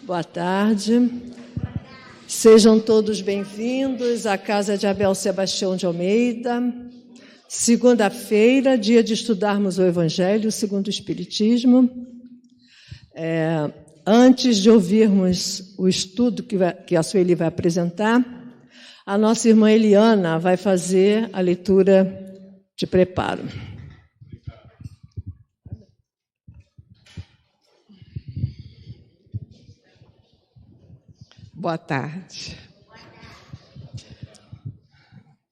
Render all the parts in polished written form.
Boa tarde. Sejam todos bem-vindos à Casa de Abel Sebastião de Almeida. Segunda-feira, dia de estudarmos o Evangelho segundo o Espiritismo. Antes de ouvirmos o estudo que a Sueli vai apresentar, a nossa irmã Eliana vai fazer a leitura de preparo. Boa tarde.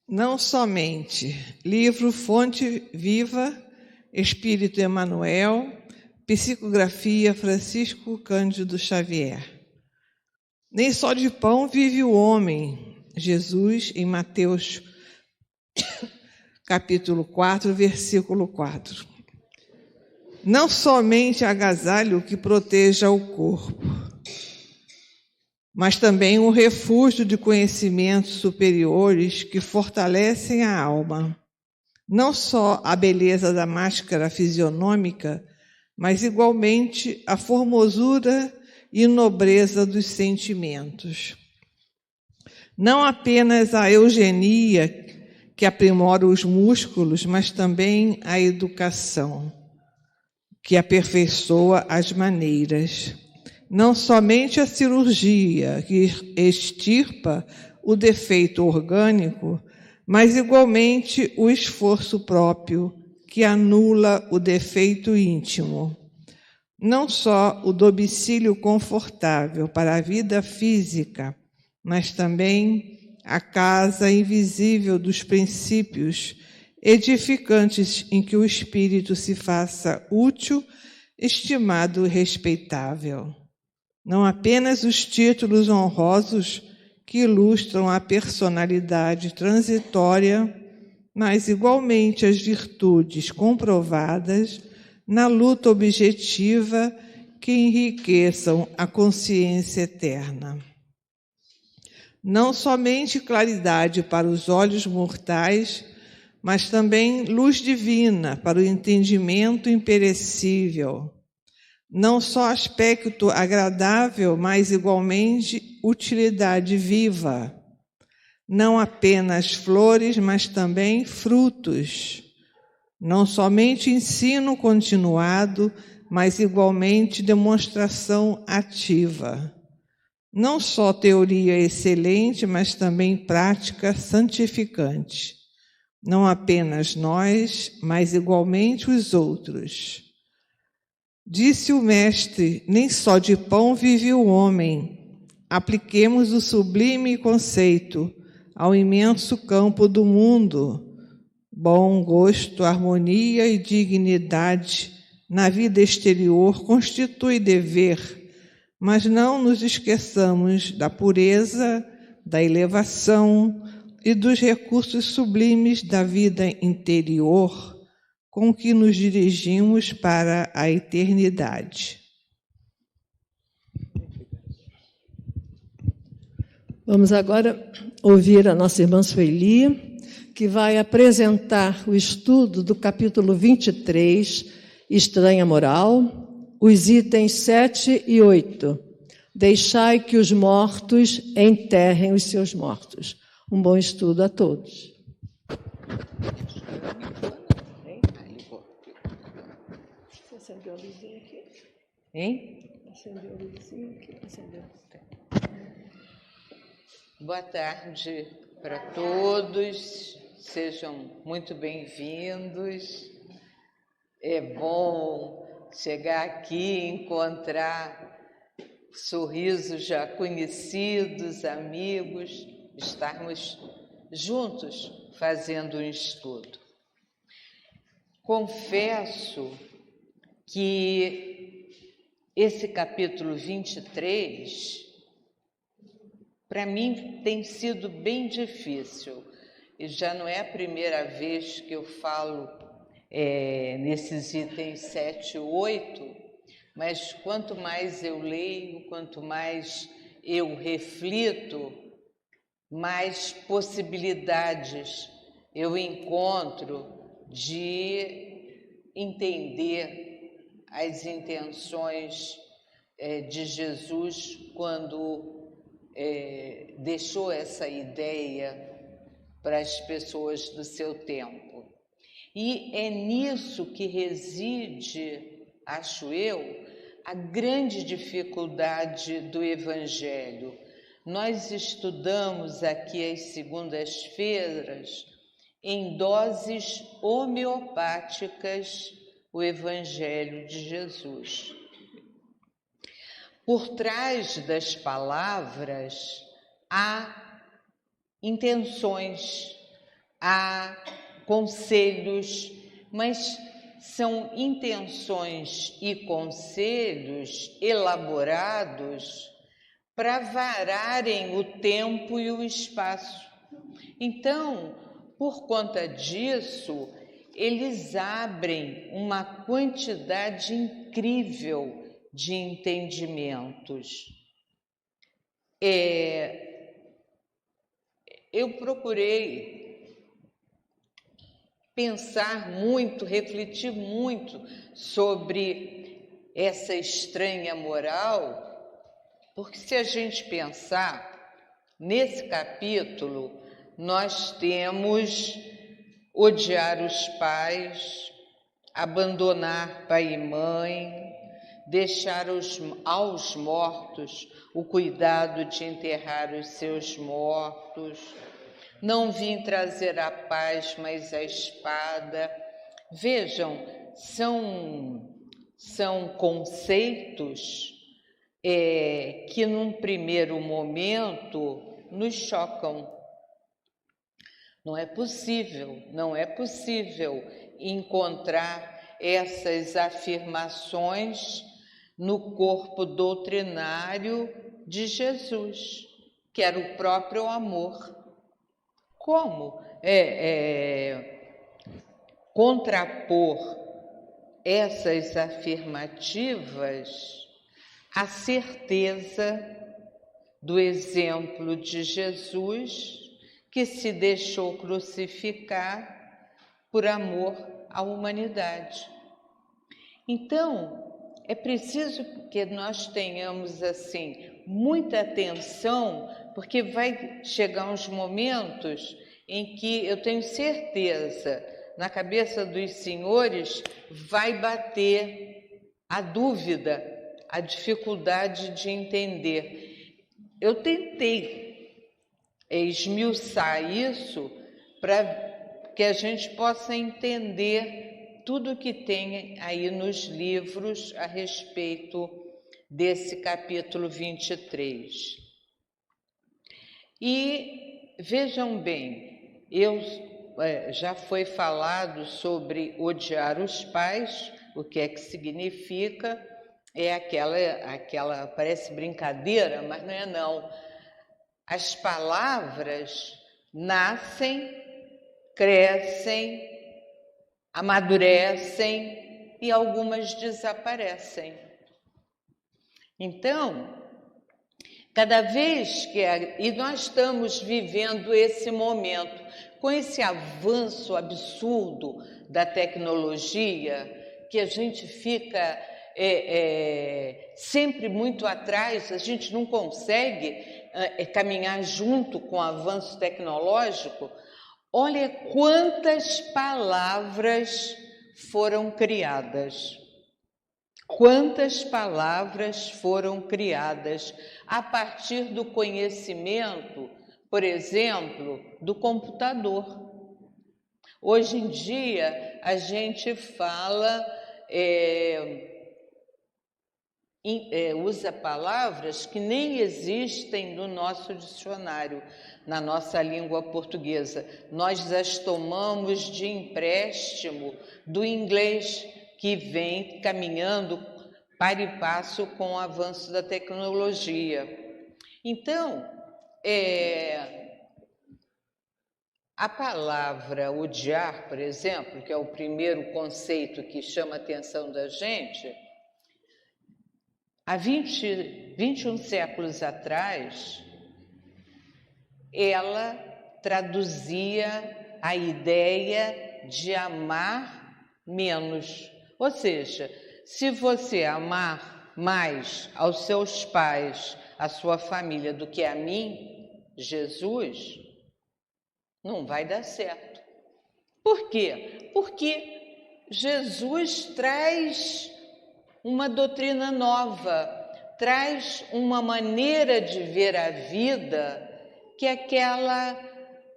Não somente livro Fonte Viva, Espírito Emmanuel, psicografia Francisco Cândido Xavier. Nem só de pão vive o homem, Jesus em Mateus capítulo 4, versículo 4. Não somente agasalho que proteja o corpo, mas também um refúgio de conhecimentos superiores que fortalecem a alma. Não só a beleza da máscara fisionômica, mas igualmente a formosura e nobreza dos sentimentos. Não apenas a eugenia que aprimora os músculos, mas também a educação que aperfeiçoa as maneiras. Não somente a cirurgia que extirpa o defeito orgânico, mas igualmente o esforço próprio que anula o defeito íntimo. Não só o domicílio confortável para a vida física, mas também a casa invisível dos princípios edificantes em que o espírito se faça útil, estimado e respeitável. Não apenas os títulos honrosos que ilustram a personalidade transitória, mas igualmente as virtudes comprovadas na luta objetiva que enriqueçam a consciência eterna. Não somente claridade para os olhos mortais, mas também luz divina para o entendimento imperecível. Não só aspecto agradável, mas igualmente utilidade viva. Não apenas flores, mas também frutos. Não somente ensino continuado, mas igualmente demonstração ativa. Não só teoria excelente, mas também prática santificante. Não apenas nós, mas igualmente os outros. Disse o Mestre, nem só de pão vive o homem. Apliquemos o sublime conceito ao imenso campo do mundo. Bom gosto, harmonia e dignidade na vida exterior constitui dever, mas não nos esqueçamos da pureza, da elevação e dos recursos sublimes da vida interior, com que nos dirigimos para a eternidade. Vamos agora ouvir a nossa irmã Sueli, que vai apresentar o estudo do capítulo 23, Estranha Moral, os itens 7 e 8. Deixai que os mortos enterrem os seus mortos. Um bom estudo a todos. Acendeu a luzinha aqui? Hein? Acendeu a luzinha aqui? Acendeu. Boa tarde para todos, sejam muito bem-vindos. É bom chegar aqui e encontrar sorrisos já conhecidos, amigos, estarmos juntos fazendo um estudo. Confesso que esse capítulo 23, para mim, tem sido bem difícil. E já não é a primeira vez que eu falo nesses itens 7 e 8, mas quanto mais eu leio, quanto mais eu reflito, mais possibilidades eu encontro de entender as intenções de Jesus quando deixou essa ideia para as pessoas do seu tempo. E é nisso que reside, acho eu, a grande dificuldade do Evangelho. Nós estudamos aqui às segundas-feiras, em doses homeopáticas, o Evangelho de Jesus. Por trás das palavras há intenções, há conselhos, mas são intenções e conselhos elaborados para vararem o tempo e o espaço. Então, por conta disso, eles abrem uma quantidade incrível de entendimentos. Eu procurei pensar muito, refletir muito sobre essa estranha moral, porque se a gente pensar, nesse capítulo, nós temos odiar os pais, abandonar pai e mãe, deixar aos mortos o cuidado de enterrar os seus mortos, não vim trazer a paz, mas a espada. Vejam, são conceitos que num primeiro momento nos chocam. Não é possível encontrar essas afirmações no corpo doutrinário de Jesus, que era o próprio amor. Como contrapor essas afirmativas à certeza do exemplo de Jesus, que se deixou crucificar por amor à humanidade? Então, é preciso que nós tenhamos, assim, muita atenção, porque vai chegar uns momentos em que eu tenho certeza, na cabeça dos senhores, vai bater a dúvida, a dificuldade de entender. Eu tentei esmiuçar isso para que a gente possa entender tudo que tem aí nos livros a respeito desse capítulo 23. E vejam bem, já foi falado sobre odiar os pais, o que é que significa, aquela parece brincadeira, mas não é não. As palavras nascem, crescem, amadurecem e algumas desaparecem. Então, cada vez e nós estamos vivendo esse momento, com esse avanço absurdo da tecnologia, que a gente fica sempre muito atrás, a gente não consegue caminhar junto com o avanço tecnológico. Olha quantas palavras foram criadas. Quantas palavras foram criadas a partir do conhecimento, por exemplo, do computador. Hoje em dia, a gente fala, usa palavras que nem existem no nosso dicionário, na nossa língua portuguesa. Nós as tomamos de empréstimo do inglês, que vem caminhando para e passo com o avanço da tecnologia. Então, a palavra odiar, por exemplo, que é o primeiro conceito que chama a atenção da gente, há 21 séculos atrás, ela traduzia a ideia de amar menos. Ou seja, se você amar mais aos seus pais, à sua família, do que a mim, Jesus, não vai dar certo. Por quê? Porque Jesus traz uma doutrina nova, traz uma maneira de ver a vida que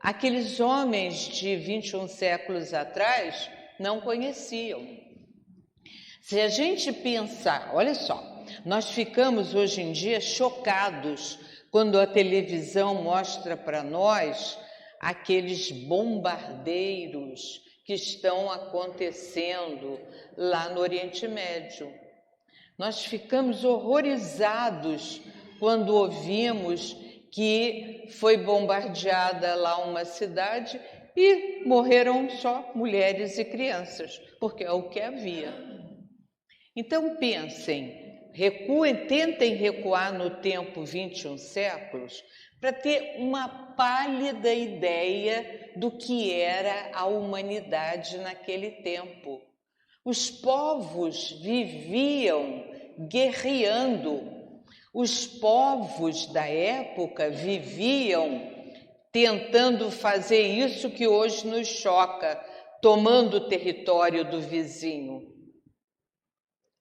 aqueles homens de 21 séculos atrás não conheciam. Se a gente pensar, olha só, nós ficamos hoje em dia chocados quando a televisão mostra para nós aqueles bombardeiros que estão acontecendo lá no Oriente Médio. Nós ficamos horrorizados quando ouvimos que foi bombardeada lá uma cidade e morreram só mulheres e crianças, porque é o que havia. Então pensem, recuem, tentem recuar no tempo 21 séculos para ter uma pálida ideia do que era a humanidade naquele tempo. Os povos viviam guerreando. Os povos da época viviam tentando fazer isso que hoje nos choca, tomando o território do vizinho.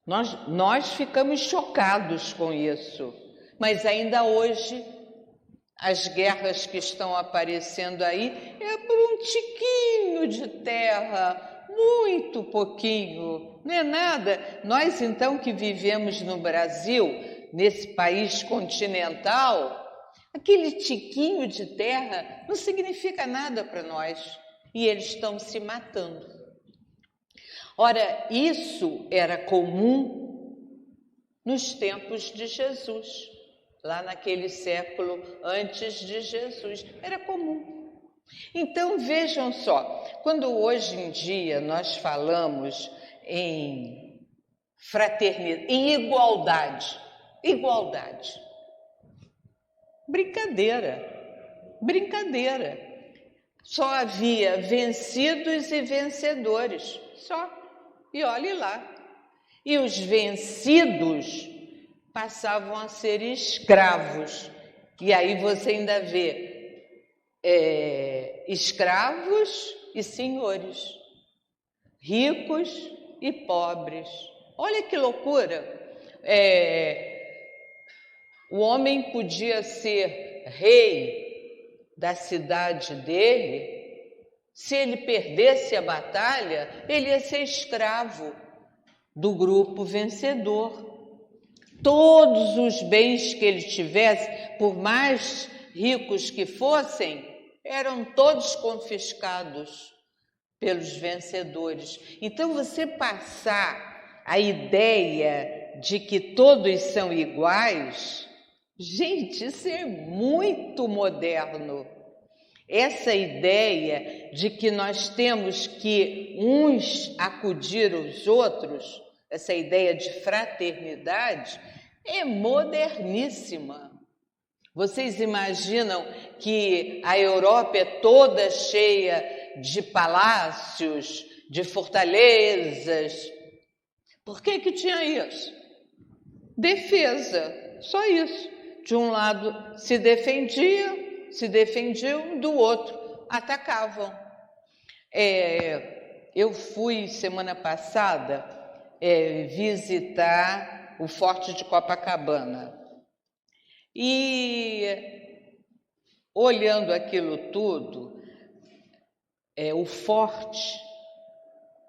Nós ficamos chocados com isso, mas ainda hoje as guerras que estão aparecendo aí é por um tiquinho de terra, muito pouquinho, não é nada. Nós então que vivemos no Brasil, nesse país continental, aquele tiquinho de terra não significa nada para nós e eles estão se matando. Ora, isso era comum nos tempos de Jesus, lá naquele século antes de Jesus, era comum. Então vejam só, quando hoje em dia nós falamos em fraternidade, em igualdade, brincadeira. Só havia vencidos e vencedores, só. E olhe lá. E os vencidos passavam a ser escravos. E aí você ainda vê escravos e senhores, ricos e pobres. Olha que loucura! O homem podia ser rei da cidade dele. Se ele perdesse a batalha, ele ia ser escravo do grupo vencedor. Todos os bens que ele tivesse, por mais ricos que fossem, eram todos confiscados pelos vencedores. Então, você passar a ideia de que todos são iguais, gente, isso é muito moderno. Essa ideia de que nós temos que uns acudir aos outros, essa ideia de fraternidade, é moderníssima. Vocês imaginam que a Europa é toda cheia de palácios, de fortalezas? Por que tinha isso? Defesa, só isso. De um lado se defendiam, do outro atacavam. Eu fui semana passada visitar o Forte de Copacabana e olhando aquilo tudo, o forte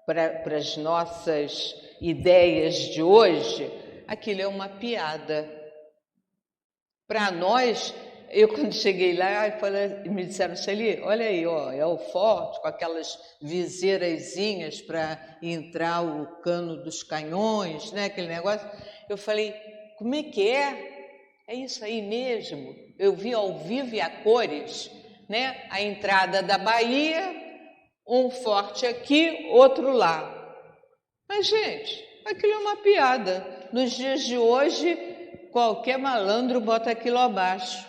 para as nossas ideias de hoje, aquilo é uma piada. Para nós, eu quando cheguei lá, me disseram, Celi, olha aí, ó, é o forte com aquelas viseirazinhas para entrar o cano dos canhões, né, aquele negócio. Eu falei, como é que é? É isso aí mesmo? Eu vi ao vivo e a cores, né, a entrada da Bahia, um forte aqui, outro lá. Mas, gente, aquilo é uma piada. Nos dias de hoje, qualquer malandro bota aquilo abaixo.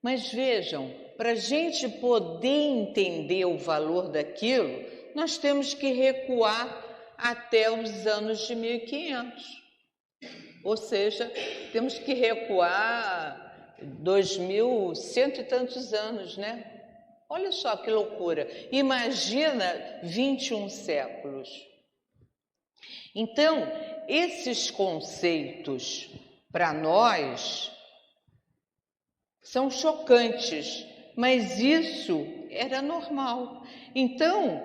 Mas vejam, para a gente poder entender o valor daquilo, nós temos que recuar até os anos de 1500. Ou seja, temos que recuar 2100 e tantos anos, né? Olha só que loucura. Imagina 21 séculos. Então, esses conceitos, para nós, são chocantes, mas isso era normal. Então,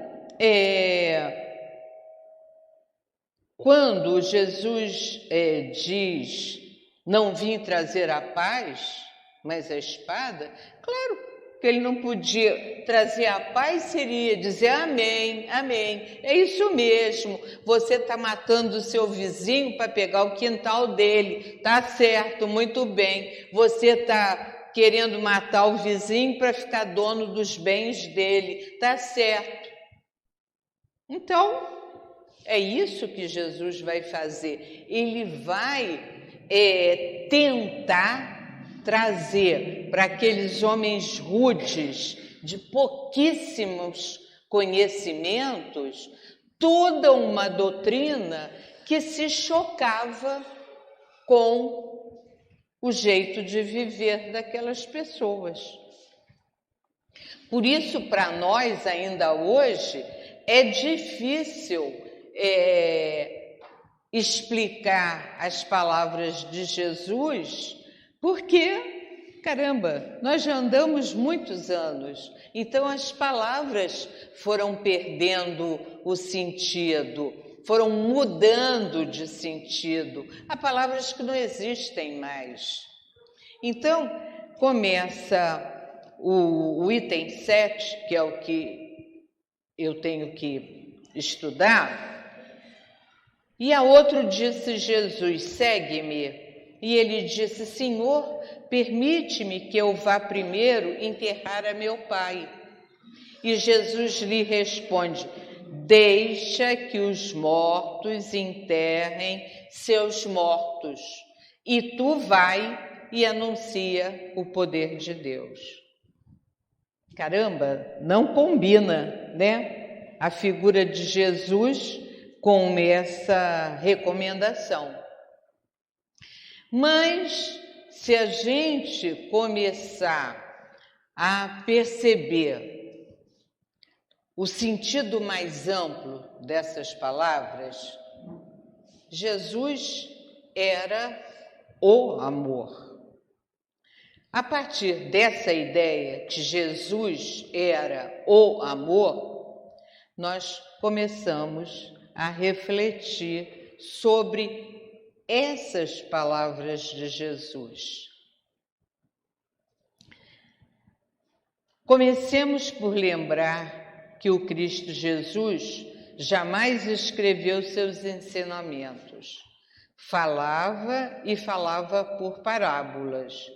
quando Jesus diz, não vim trazer a paz, mas a espada, claro que ele não podia trazer a paz, seria dizer amém, amém, é isso mesmo, você está matando o seu vizinho para pegar o quintal dele, tá certo, muito bem, você está querendo matar o vizinho para ficar dono dos bens dele, tá certo. Então, é isso que Jesus vai fazer, ele vai tentar trazer para aqueles homens rudes, de pouquíssimos conhecimentos, toda uma doutrina que se chocava com o jeito de viver daquelas pessoas. Por isso, para nós, ainda hoje, é difícil explicar as palavras de Jesus, porque, caramba, nós já andamos muitos anos, então as palavras foram perdendo o sentido, foram mudando de sentido. Há palavras que não existem mais. Então, começa o item 7, que é o que eu tenho que estudar. E a outro disse Jesus, segue-me. E ele disse, Senhor, permite-me que eu vá primeiro enterrar a meu pai. E Jesus lhe responde, deixa que os mortos enterrem seus mortos, e tu vai e anuncia o poder de Deus. Caramba, não combina, né? A figura de Jesus com essa recomendação. Mas, se a gente começar a perceber o sentido mais amplo dessas palavras, Jesus era o amor. A partir dessa ideia que Jesus era o amor, nós começamos a refletir sobre essas palavras de Jesus. Comecemos por lembrar que o Cristo Jesus jamais escreveu seus ensinamentos. Falava e falava por parábolas,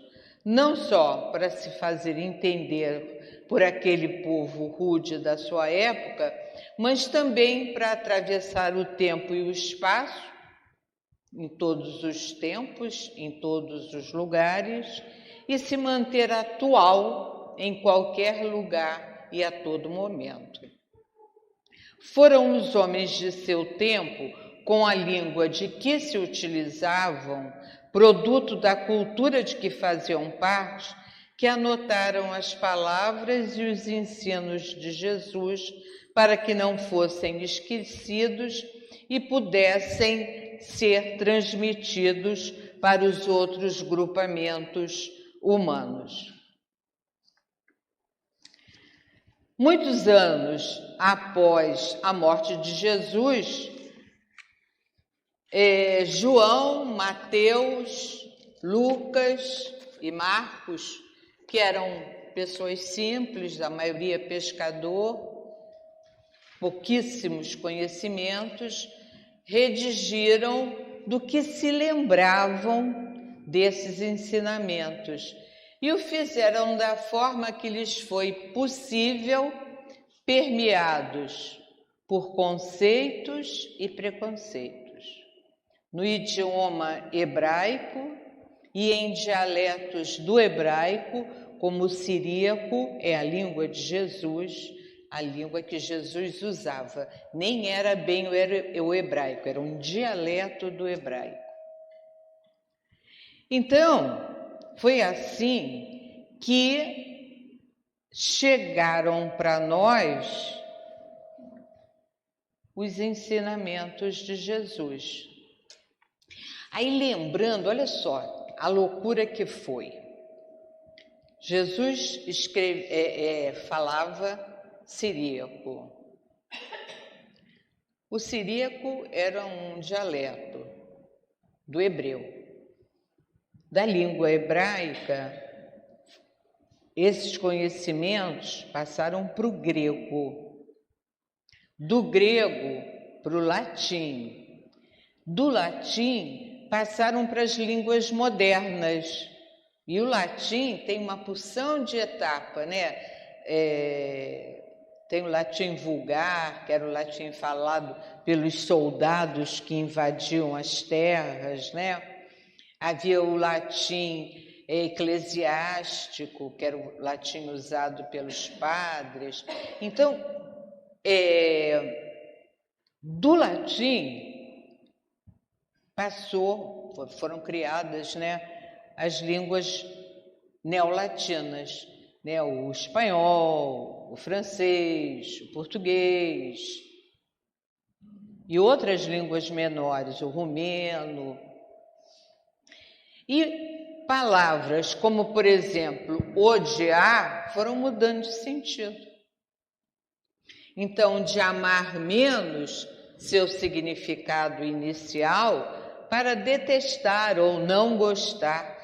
não só para se fazer entender por aquele povo rude da sua época, mas também para atravessar o tempo e o espaço, em todos os tempos, em todos os lugares, e se manter atual em qualquer lugar e a todo momento. Foram os homens de seu tempo, com a língua de que se utilizavam, produto da cultura de que faziam parte, que anotaram as palavras e os ensinos de Jesus para que não fossem esquecidos e pudessem ser transmitidos para os outros grupamentos humanos. Muitos anos após a morte de Jesus, João, Mateus, Lucas e Marcos, que eram pessoas simples, a maioria pescador, pouquíssimos conhecimentos, redigiram do que se lembravam desses ensinamentos e o fizeram da forma que lhes foi possível, permeados por conceitos e preconceitos. No idioma hebraico e em dialetos do hebraico, como o siríaco é a língua de Jesus, a língua que Jesus usava. Nem era bem o hebraico, era um dialeto do hebraico. Então, foi assim que chegaram para nós os ensinamentos de Jesus. Aí lembrando, olha só, a loucura que foi. Jesus falava siríaco. O siríaco era um dialeto do hebreu. Da língua hebraica, esses conhecimentos passaram para o grego. Do grego para o latim. Do latim passaram para as línguas modernas. E o latim tem uma porção de etapa, né? Tem o latim vulgar, que era o latim falado pelos soldados que invadiam as terras, né? Havia o latim eclesiástico, que era o latim usado pelos padres. Então, do latim foram criadas, né, as línguas neolatinas, né, o espanhol, o francês, o português e outras línguas menores, o romeno. E palavras como, por exemplo, odiar, foram mudando de sentido. Então, de amar menos, seu significado inicial, para detestar ou não gostar,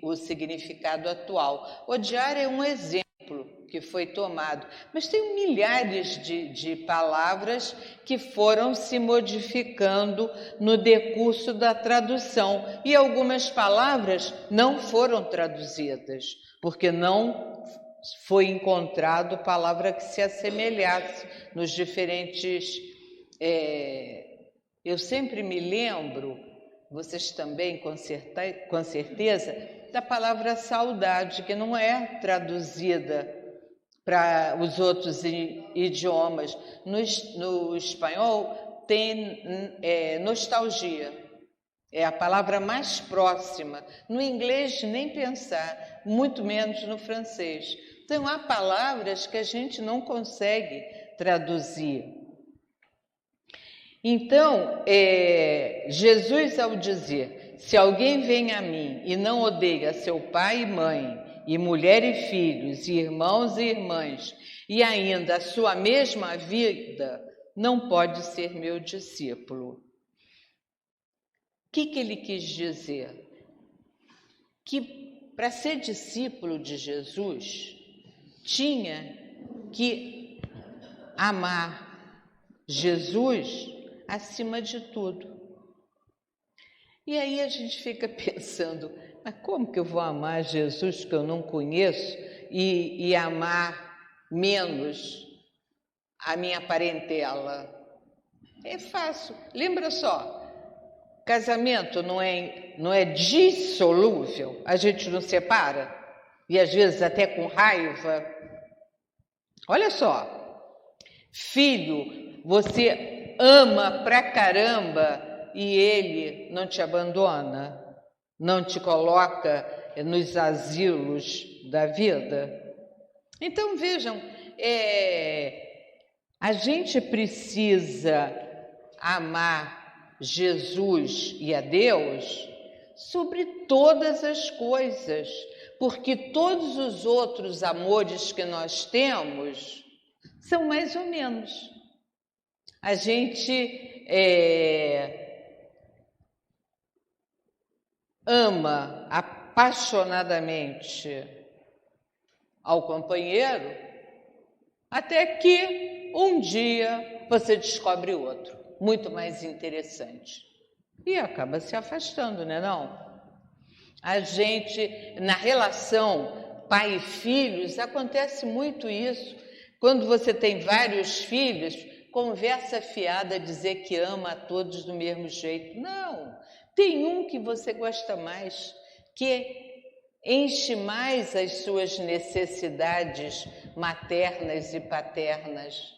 o significado atual. Odiar é um exemplo que foi tomado, mas tem milhares de palavras que foram se modificando no decurso da tradução, e algumas palavras não foram traduzidas, porque não foi encontrado palavra que se assemelhasse nos diferentes... Eu sempre me lembro, vocês também com certeza, da palavra saudade, que não é traduzida para os outros idiomas. No espanhol tem nostalgia, é a palavra mais próxima. No inglês nem pensar, muito menos no francês. Então há palavras que a gente não consegue traduzir. Então, Jesus, ao dizer, se alguém vem a mim e não odeia seu pai e mãe, e mulher e filhos, e irmãos e irmãs, e ainda a sua mesma vida, não pode ser meu discípulo. O que ele quis dizer? Que para ser discípulo de Jesus, tinha que amar Jesus acima de tudo. E aí a gente fica pensando, mas como que eu vou amar Jesus que eu não conheço e amar menos a minha parentela? É fácil. Lembra só, casamento não é dissolúvel, a gente não separa, e às vezes até com raiva. Olha só, filho, você ama pra caramba e ele não te abandona, não te coloca nos asilos da vida. Então vejam, a gente precisa amar Jesus e a Deus sobre todas as coisas, porque todos os outros amores que nós temos são mais ou menos. A gente ama apaixonadamente ao companheiro, até que um dia você descobre outro, muito mais interessante. E acaba se afastando, né, não? A gente, na relação pai e filhos, acontece muito isso. Quando você tem vários filhos, conversa fiada dizer que ama a todos do mesmo jeito. Não, tem um que você gosta mais, que enche mais as suas necessidades maternas e paternas.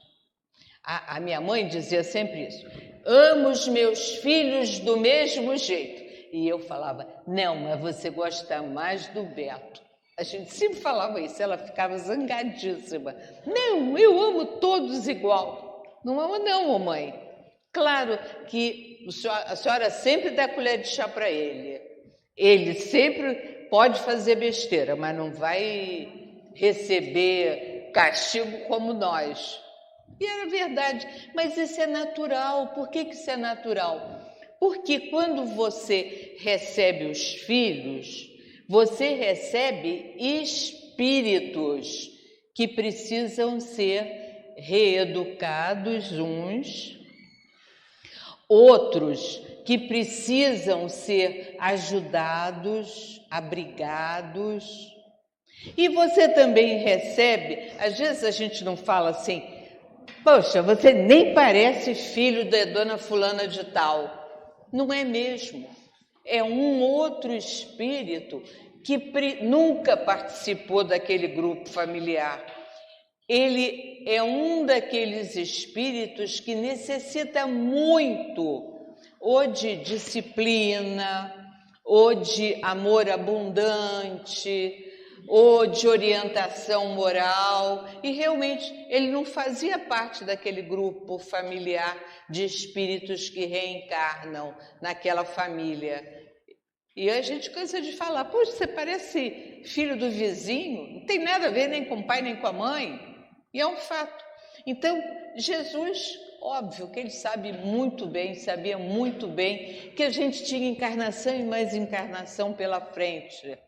A minha mãe dizia sempre isso: amo os meus filhos do mesmo jeito. E eu falava, não, mas você gosta mais do Beto. A gente sempre falava isso, ela ficava zangadíssima. Não, eu amo todos igual. Não amo não, mamãe. Claro que a senhora sempre dá colher de chá para ele. Ele sempre pode fazer besteira, mas não vai receber castigo como nós. E era verdade, mas isso é natural. Por que isso é natural? Porque quando você recebe os filhos, você recebe espíritos que precisam ser reeducados uns, outros que precisam ser ajudados, abrigados. E você também recebe, às vezes a gente não fala assim, poxa, você nem parece filho da dona fulana de tal. Não é mesmo. É um outro espírito que nunca participou daquele grupo familiar. Ele é um daqueles espíritos que necessita muito ou de disciplina, ou de amor abundante, ou de orientação moral, e realmente ele não fazia parte daquele grupo familiar de espíritos que reencarnam naquela família. E a gente cansa de falar, poxa, você parece filho do vizinho, não tem nada a ver nem com o pai nem com a mãe, e é um fato. Então, Jesus, óbvio que ele sabia muito bem que a gente tinha encarnação e mais encarnação pela frente,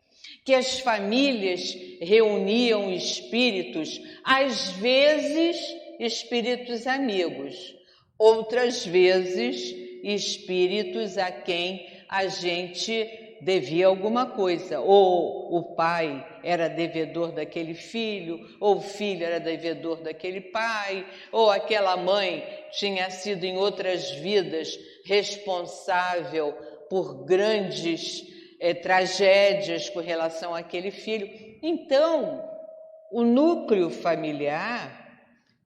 que as famílias reuniam espíritos, às vezes espíritos amigos, outras vezes espíritos a quem a gente devia alguma coisa, ou o pai era devedor daquele filho, ou o filho era devedor daquele pai, ou aquela mãe tinha sido em outras vidas responsável por grandes tragédias com relação àquele filho. Então, o núcleo familiar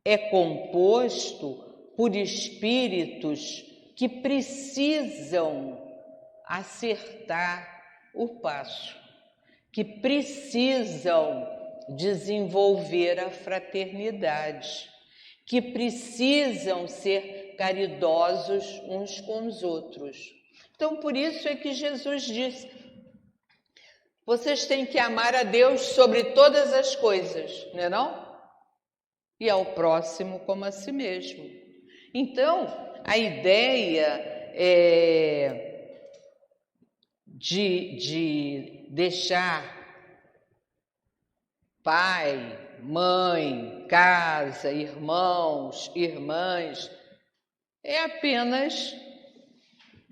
é composto por espíritos que precisam acertar o passo, que precisam desenvolver a fraternidade, que precisam ser caridosos uns com os outros. Então, por isso é que Jesus disse, vocês têm que amar a Deus sobre todas as coisas, não é não? E ao próximo como a si mesmo. Então, a ideia de deixar pai, mãe, casa, irmãos, irmãs,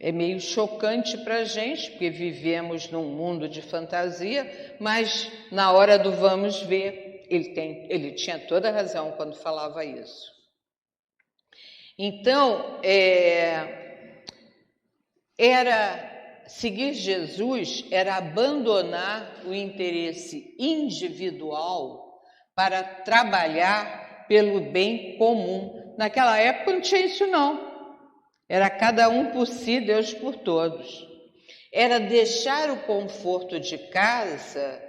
é meio chocante para a gente, porque vivemos num mundo de fantasia, mas na hora do vamos ver, ele tinha toda a razão quando falava isso. Então, seguir Jesus era abandonar o interesse individual para trabalhar pelo bem comum. Naquela época não tinha isso não. Era cada um por si, Deus por todos. Era deixar o conforto de casa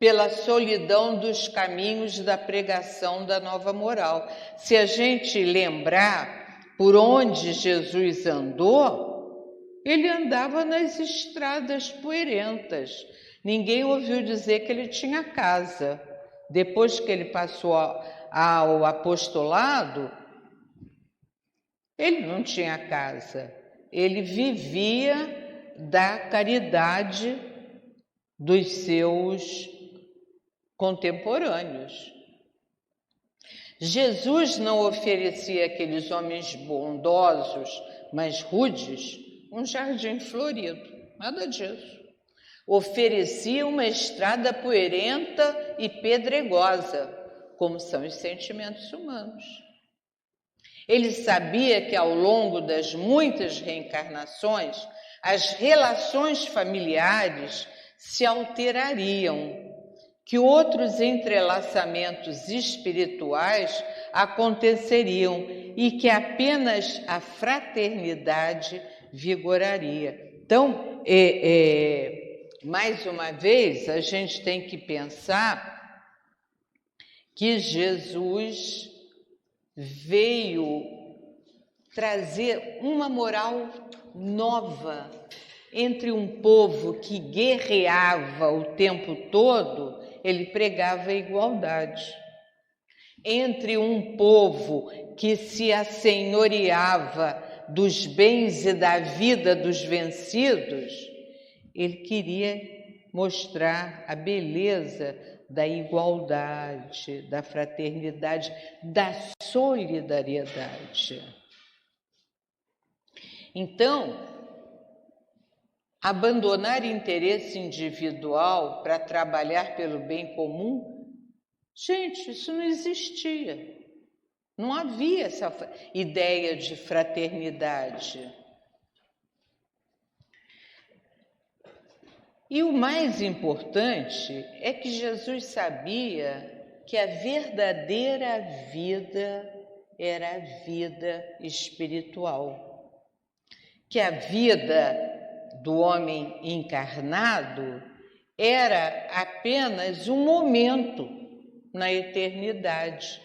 pela solidão dos caminhos da pregação da nova moral. Se a gente lembrar por onde Jesus andou, ele andava nas estradas poeirentas. Ninguém ouviu dizer que ele tinha casa. Depois que ele passou ao apostolado, ele não tinha casa. Ele vivia da caridade dos seus contemporâneos. Jesus não oferecia àqueles homens bondosos, mas rudes, um jardim florido, nada disso. Oferecia uma estrada poeirenta e pedregosa, como são os sentimentos humanos. Ele sabia que ao longo das muitas reencarnações, as relações familiares se alterariam, que outros entrelaçamentos espirituais aconteceriam e que apenas a fraternidade vigoraria. Então, mais uma vez, a gente tem que pensar que Jesus veio trazer uma moral nova entre um povo que guerreava o tempo todo. Ele pregava a igualdade. Entre um povo que se assenhoreava dos bens e da vida dos vencidos, ele queria mostrar a beleza da igualdade, da fraternidade, da solidariedade. Então, abandonar interesse individual para trabalhar pelo bem comum, gente, isso não existia. Não havia essa ideia de fraternidade. E o mais importante é que Jesus sabia que a verdadeira vida era a vida espiritual, que a vida do homem encarnado era apenas um momento na eternidade.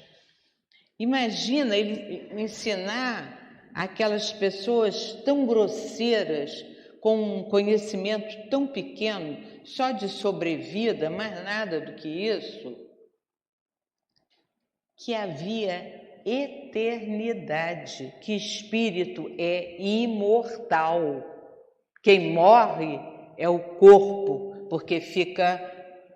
Imagina ele ensinar aquelas pessoas tão grosseiras, com um conhecimento tão pequeno, só de sobrevida, mais nada do que isso, que havia eternidade, que espírito é imortal. Quem morre é o corpo, porque fica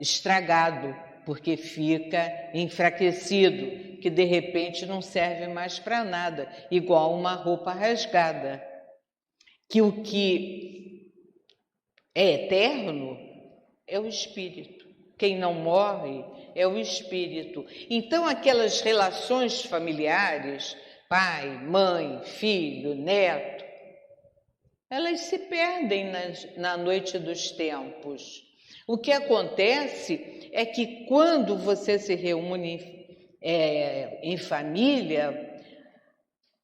estragado, porque fica enfraquecido, que de repente não serve mais para nada, igual uma roupa rasgada. Que o que é eterno é o espírito. Quem não morre é o espírito. Então, aquelas relações familiares, pai, mãe, filho, neto, elas se perdem na noite dos tempos. O que acontece é que quando você se reúne em família,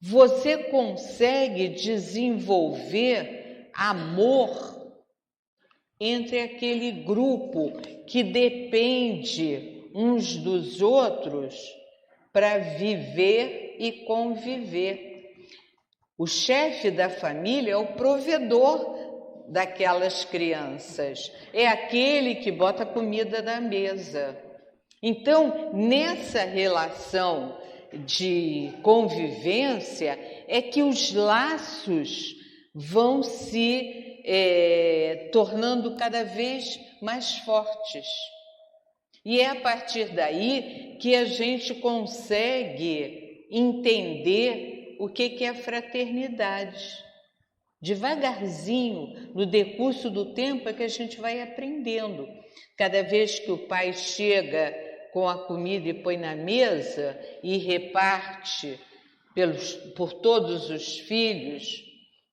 você consegue desenvolver amor entre aquele grupo que depende uns dos outros para viver e conviver. O chefe da família é o provedor daquelas crianças, é aquele que bota comida na mesa. Então, nessa relação de convivência é que os laços vão se tornando cada vez mais fortes. E é a partir daí que a gente consegue entender o que é fraternidade. Devagarzinho, no decurso do tempo, é que a gente vai aprendendo. Cada vez que o pai chega com a comida e põe na mesa e reparte por todos os filhos,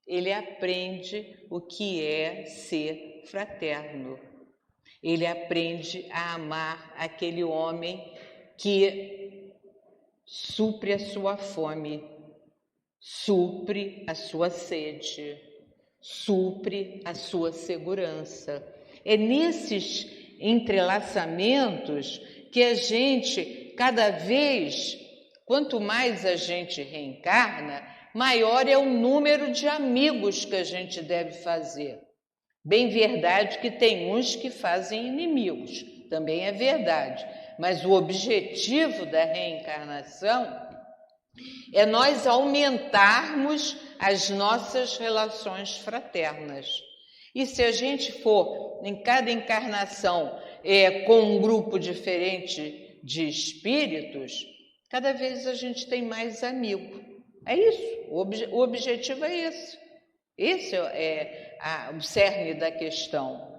ele aprende o que é ser fraterno. Ele aprende a amar aquele homem que supre a sua fome, supre a sua sede, supre a sua segurança. É nesses entrelaçamentos que a gente, cada vez, quanto mais a gente reencarna, maior é o número de amigos que a gente deve fazer. Bem verdade que tem uns que fazem inimigos, também é verdade, mas o objetivo da reencarnação é nós aumentarmos as nossas relações fraternas. E se a gente for, em cada encarnação, com um grupo diferente de espíritos, cada vez a gente tem mais amigo. É isso, o objetivo é esse. Esse é o cerne da questão.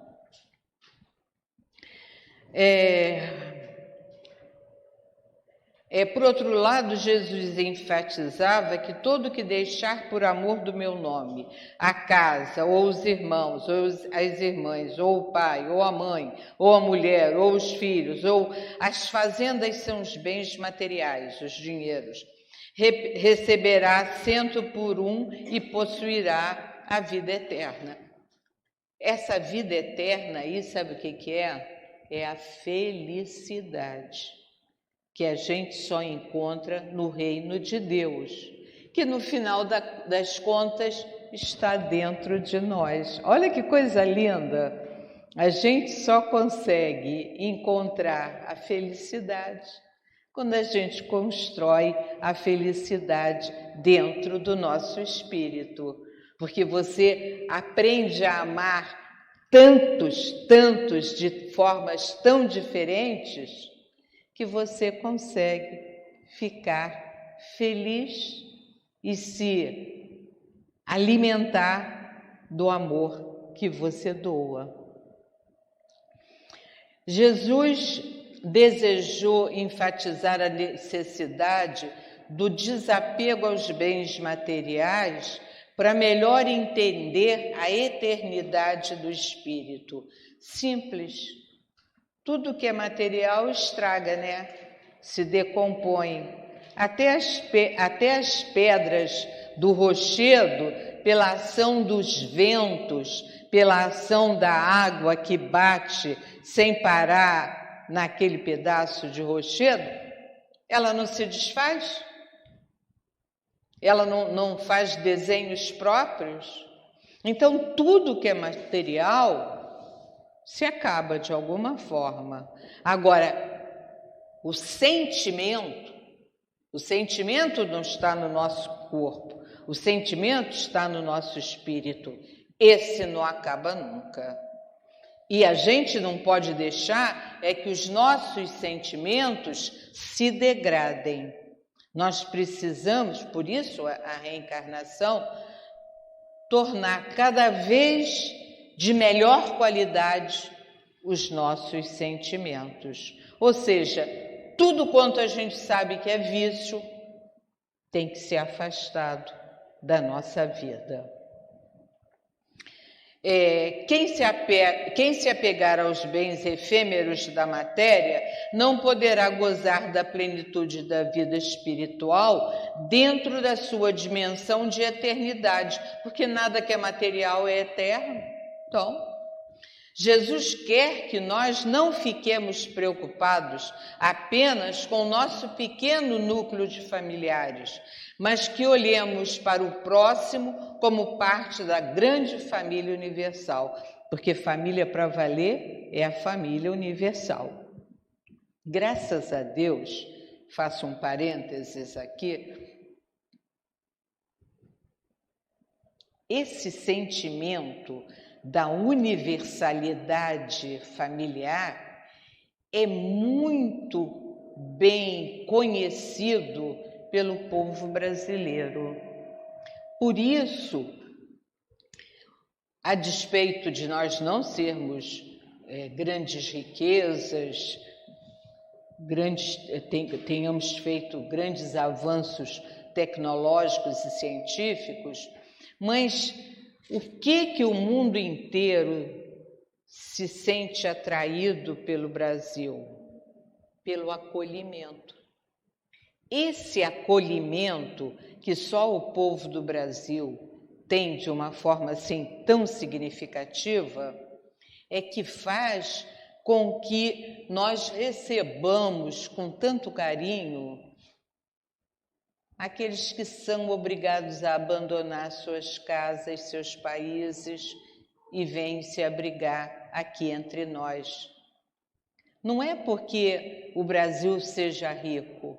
Por outro lado, Jesus enfatizava que todo que deixar por amor do meu nome a casa, ou os irmãos, ou as irmãs, ou o pai, ou a mãe, ou a mulher, ou os filhos, ou as fazendas são os bens materiais, os dinheiros, receberá 100 por 1 e possuirá a vida eterna. Essa vida eterna aí, sabe o que é? É a felicidade, que a gente só encontra no reino de Deus, que no final das contas está dentro de nós. Olha que coisa linda! A gente só consegue encontrar a felicidade quando a gente constrói a felicidade dentro do nosso espírito, porque você aprende a amar tantos de formas tão diferentes que você consegue ficar feliz e se alimentar do amor que você doa. Jesus desejou enfatizar a necessidade do desapego aos bens materiais para melhor entender a eternidade do espírito. Simples. Tudo que é material estraga, né? Se decompõe. Até as pedras do rochedo, pela ação dos ventos, pela ação da água que bate sem parar naquele pedaço de rochedo, ela não se desfaz? Ela não faz desenhos próprios? Então, tudo que é material se acaba de alguma forma. Agora, o sentimento não está no nosso corpo, o sentimento está no nosso espírito. Esse não acaba nunca. E a gente não pode deixar que os nossos sentimentos se degradem. Nós precisamos, por isso a reencarnação, tornar cada vez de melhor qualidade os nossos sentimentos. Ou seja, tudo quanto a gente sabe que é vício tem que ser afastado da nossa vida. Quem se apegar aos bens efêmeros da matéria não poderá gozar da plenitude da vida espiritual dentro da sua dimensão de eternidade, porque nada que é material é eterno. Então, Jesus quer que nós não fiquemos preocupados apenas com o nosso pequeno núcleo de familiares, mas que olhemos para o próximo como parte da grande família universal, porque família para valer é a família universal. Graças a Deus, faço um parênteses aqui, esse sentimento da universalidade familiar é muito bem conhecido pelo povo brasileiro. Por isso, a despeito de nós não sermos grandes riquezas, tenhamos feito grandes avanços tecnológicos e científicos, mas o que o mundo inteiro se sente atraído pelo Brasil? Pelo acolhimento. Esse acolhimento que só o povo do Brasil tem de uma forma assim tão significativa é que faz com que nós recebamos com tanto carinho aqueles que são obrigados a abandonar suas casas, seus países e vêm se abrigar aqui entre nós. Não é porque o Brasil seja rico,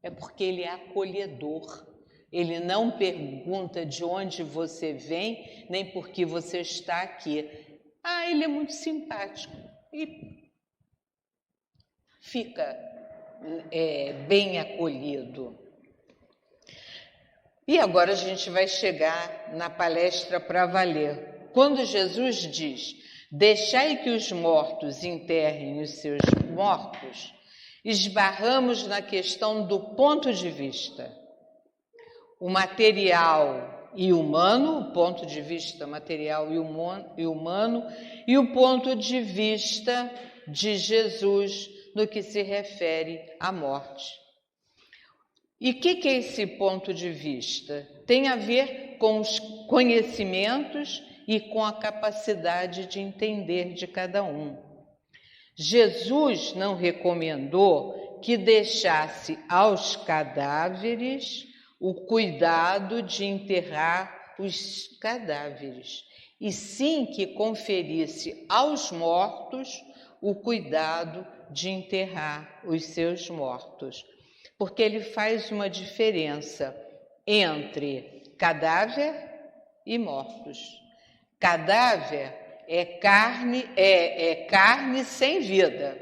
é porque ele é acolhedor. Ele não pergunta de onde você vem, nem por que você está aqui. Ah, ele é muito simpático e fica bem acolhido. E agora a gente vai chegar na palestra para valer. Quando Jesus diz, deixai que os mortos enterrem os seus mortos, esbarramos na questão do ponto de vista. O material e humano, o ponto de vista material e humano, e o ponto de vista de Jesus no que se refere à morte. E o que é esse ponto de vista? Tem a ver com os conhecimentos e com a capacidade de entender de cada um. Jesus não recomendou que deixasse aos cadáveres o cuidado de enterrar os cadáveres, e sim que conferisse aos mortos o cuidado de enterrar os seus mortos, porque ele faz uma diferença entre cadáver e mortos. Cadáver é carne sem vida,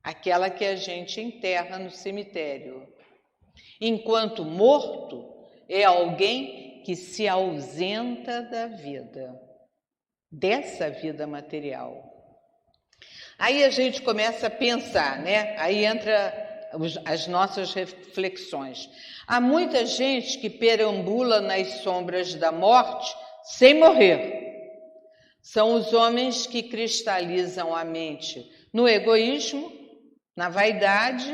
aquela que a gente enterra no cemitério. Enquanto morto é alguém que se ausenta da vida, dessa vida material. Aí a gente começa a pensar, né? Aí entra as nossas reflexões. Há muita gente que perambula nas sombras da morte sem morrer. São os homens que cristalizam a mente no egoísmo, na vaidade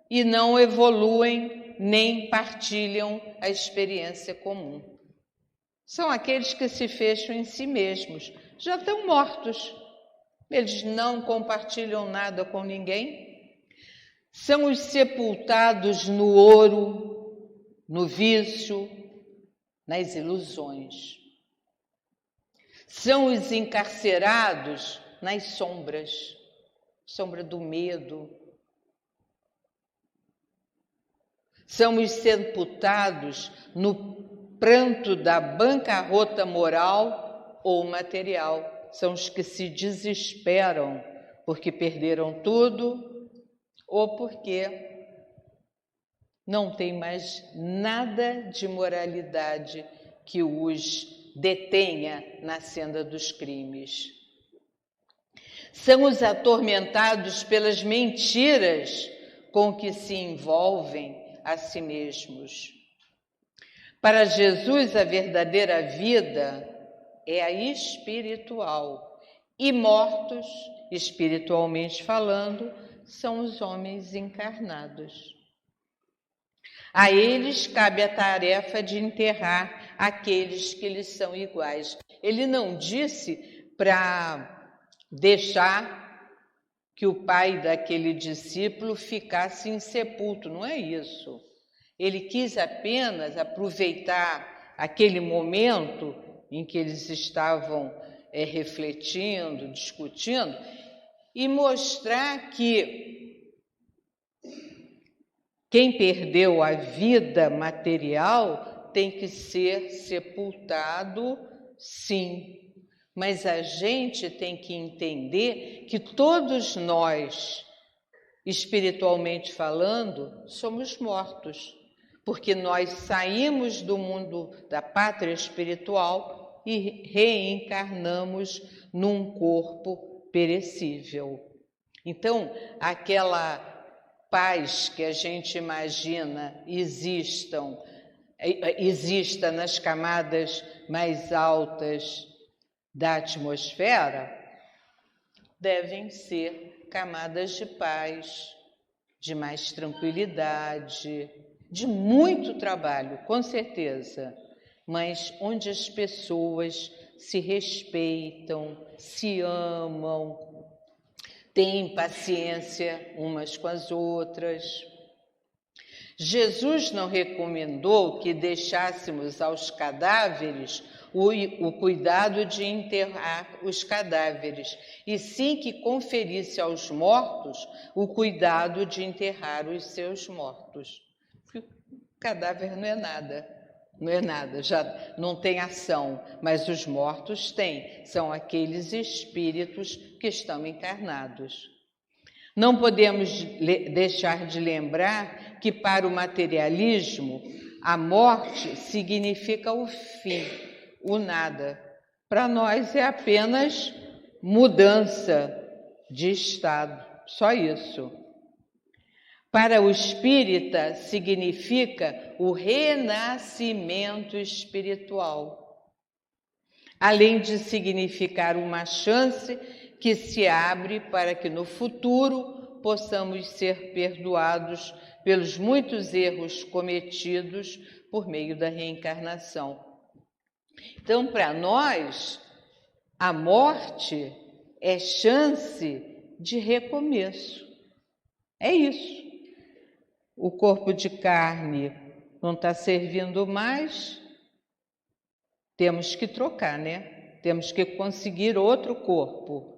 e não evoluem nem partilham a experiência comum. São aqueles que se fecham em si mesmos, já estão mortos. Eles não compartilham nada com ninguém. São os sepultados no ouro, no vício, nas ilusões. São os encarcerados nas sombras, sombra do medo. São os sepultados no pranto da bancarrota moral ou material. São os que se desesperam porque perderam tudo ou porque não tem mais nada de moralidade que os detenha na senda dos crimes. São os atormentados pelas mentiras com que se envolvem a si mesmos. Para Jesus, a verdadeira vida é a espiritual, e mortos, espiritualmente falando, são os homens encarnados. A eles cabe a tarefa de enterrar aqueles que lhes são iguais. Ele não disse para deixar que o pai daquele discípulo ficasse insepulto, não é isso. Ele quis apenas aproveitar aquele momento em que eles estavam refletindo, discutindo, e mostrar que quem perdeu a vida material tem que ser sepultado, sim. Mas a gente tem que entender que todos nós, espiritualmente falando, somos mortos, porque nós saímos do mundo da pátria espiritual e reencarnamos num corpo perecível. Então, aquela paz que a gente imagina exista nas camadas mais altas da atmosfera, devem ser camadas de paz, de mais tranquilidade, de muito trabalho, com certeza, mas onde as pessoas se respeitam, se amam, têm paciência umas com as outras. Jesus não recomendou que deixássemos aos cadáveres o cuidado de enterrar os cadáveres, e sim que conferisse aos mortos o cuidado de enterrar os seus mortos. O cadáver não é nada, já não tem ação, mas os mortos têm, são aqueles espíritos que estão encarnados. Não podemos deixar de lembrar que para o materialismo a morte significa o fim, o nada. Para nós é apenas mudança de estado, só isso. Para o espírita significa o renascimento espiritual, além de significar uma chance que se abre para que no futuro possamos ser perdoados pelos muitos erros cometidos por meio da reencarnação. Então, para nós, a morte é chance de recomeço. É isso. O corpo de carne não está servindo mais, temos que trocar, né? Temos que conseguir outro corpo,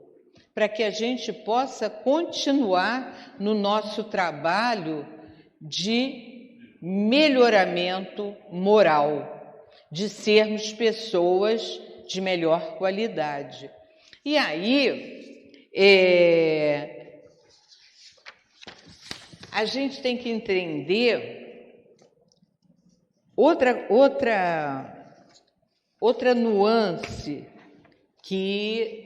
para que a gente possa continuar no nosso trabalho de melhoramento moral, de sermos pessoas de melhor qualidade. E aí, a gente tem que entender outra nuance que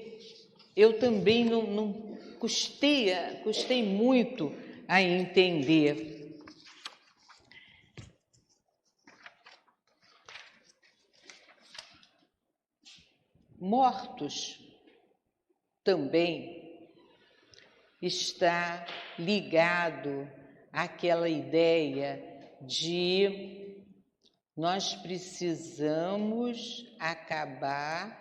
eu também não custei muito a entender. Mortos também está ligado àquela ideia de nós precisamos acabar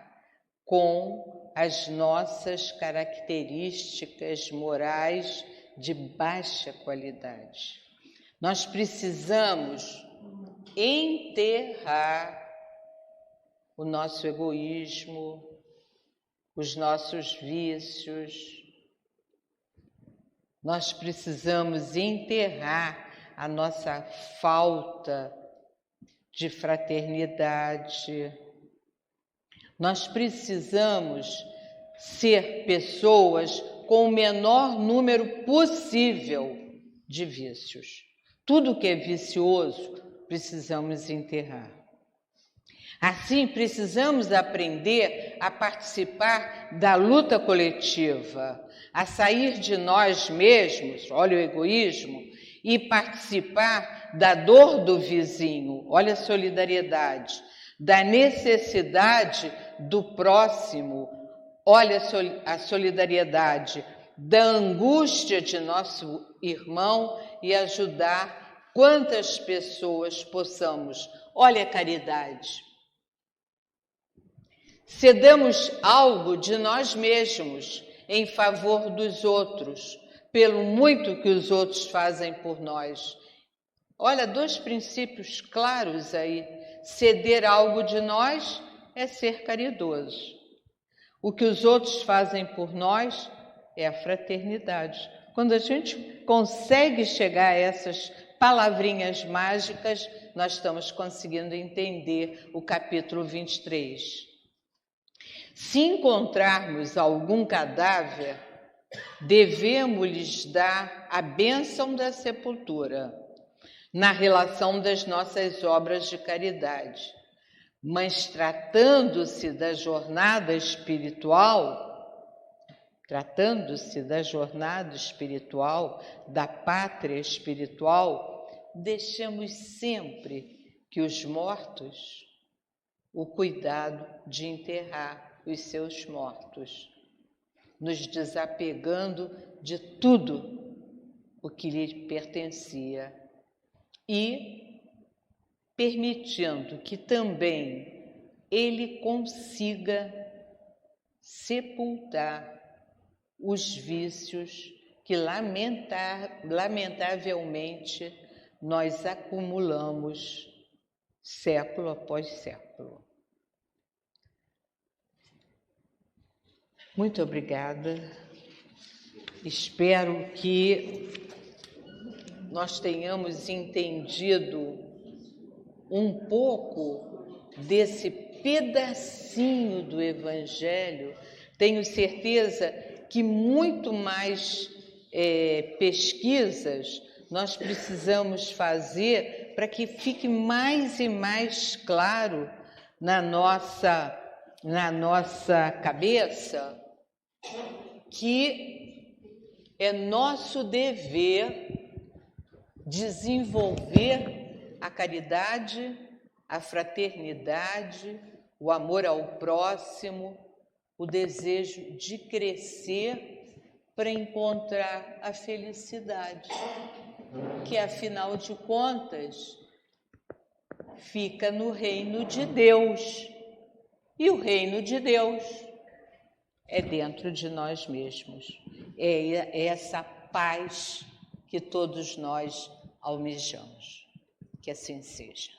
com as nossas características morais de baixa qualidade. Nós precisamos enterrar o nosso egoísmo, os nossos vícios. Nós precisamos enterrar a nossa falta de fraternidade. Nós precisamos ser pessoas com o menor número possível de vícios. Tudo que é vicioso, precisamos enterrar. Assim, precisamos aprender a participar da luta coletiva, a sair de nós mesmos, olha o egoísmo, e participar da dor do vizinho, olha a solidariedade, da necessidade do próximo, olha a solidariedade, da angústia de nosso irmão e ajudar quantas pessoas possamos, olha a caridade. Cedamos algo de nós mesmos em favor dos outros, pelo muito que os outros fazem por nós. Olha, 2 princípios claros aí. Ceder algo de nós é ser caridoso. O que os outros fazem por nós é a fraternidade. Quando a gente consegue chegar a essas palavrinhas mágicas, nós estamos conseguindo entender o capítulo 23. Se encontrarmos algum cadáver, devemos-lhes dar a bênção da sepultura, na relação das nossas obras de caridade. Mas tratando-se da jornada espiritual, da pátria espiritual, deixemos sempre que os mortos, o cuidado de enterrar os seus mortos, nos desapegando de tudo o que lhe pertencia e permitindo que também ele consiga sepultar os vícios que lamentavelmente nós acumulamos século após século. Muito obrigada. Espero que nós tenhamos entendido um pouco desse pedacinho do Evangelho. Tenho certeza que muito mais pesquisas nós precisamos fazer para que fique mais e mais claro na nossa cabeça que é nosso dever desenvolver a caridade, a fraternidade, o amor ao próximo, o desejo de crescer para encontrar a felicidade, que afinal de contas fica no reino de Deus, E o reino de Deus é dentro de nós mesmos. É essa paz que todos nós almejamos. Que assim seja.